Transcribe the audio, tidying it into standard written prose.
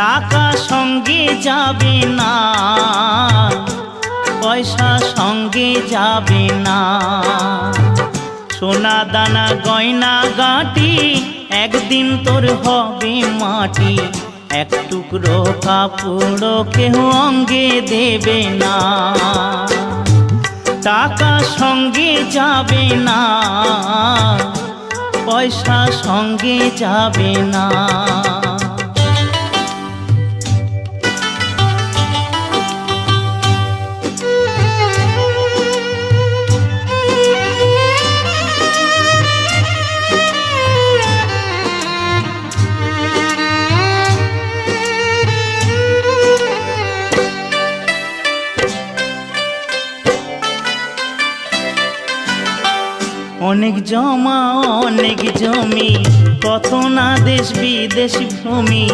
টাকা সঙ্গে যাবে না, পয়সা সঙ্গে যাবে না। সোনা দানা গয়না গাঁটি একদিন তোর হবে মাটি, এক টুকরো কাপড় কেহ অঙ্গে দেবে না। টাকা সঙ্গে যাবে না, পয়সা সঙ্গে যাবে না। অনেক জমা অনেক জমি, কত না দেশ বিদেশ ভূমি,